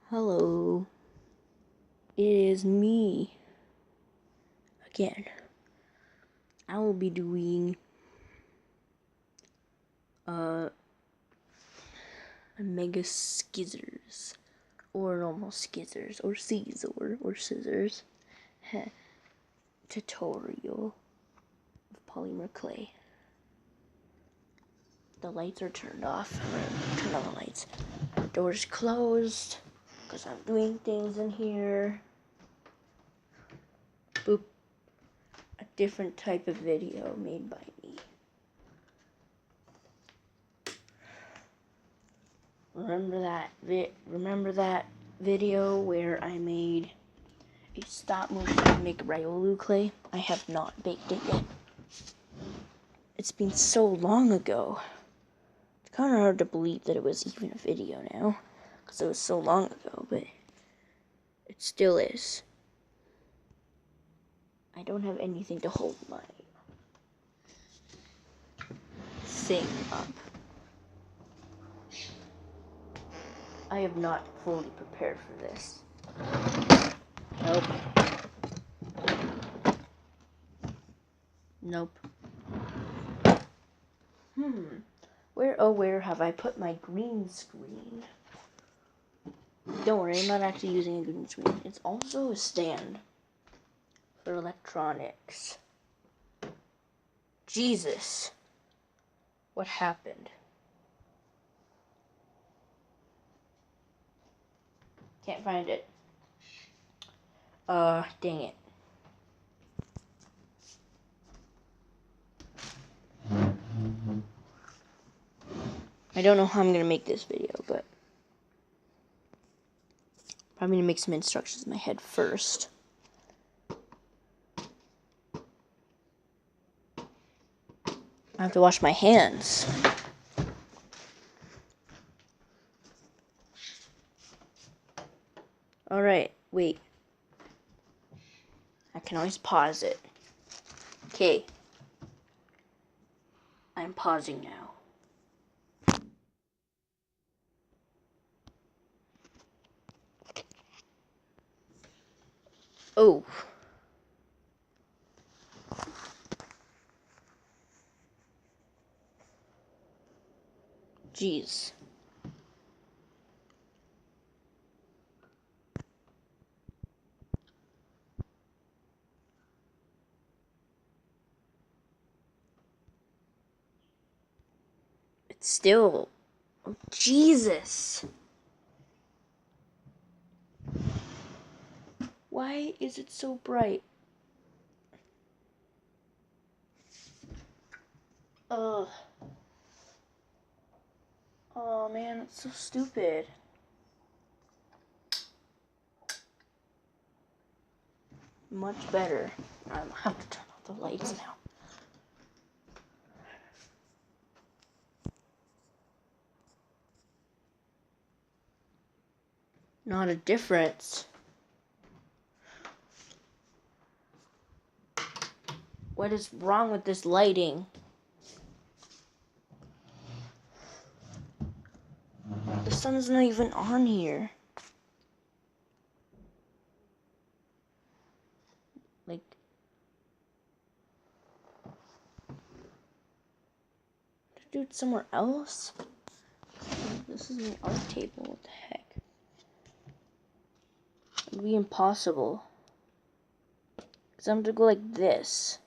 Hello, it is me again. I will be doing a mega Scizors or normal Scizors or Scizor or scissors tutorial of polymer clay. The lights are turned off. I'm gonna turn on the lights. The door's closed because I'm doing things in here. Boop. A different type of video made by me. Remember that video where I made a stop motion make Riolu clay? I have not baked it yet. It's been so long ago. It's kind of hard to believe that it was even a video now, because it was so long ago, but it still is. I don't have anything to hold my thing up. I have not fully prepared for this. Nope. Where have I put my green screen? Don't worry, I'm not actually using a green screen. It's also a stand for electronics. Jesus. What happened? Can't find it. Dang it. I don't know how I'm gonna make this video, but I'm gonna make some instructions in my head first. I have to wash my hands. Alright, wait. I can always pause it. Okay. I'm pausing now. Oh. Jeez. It's still... Oh, Jesus. Why is it so bright? Ugh. Oh man, it's so stupid. Much better. I have to turn off the lights now. Not a difference. What is wrong with this lighting? The sun's not even on here. Like, do it somewhere else? This is an art table. What the heck? It would be impossible. Because I'm going to go like this.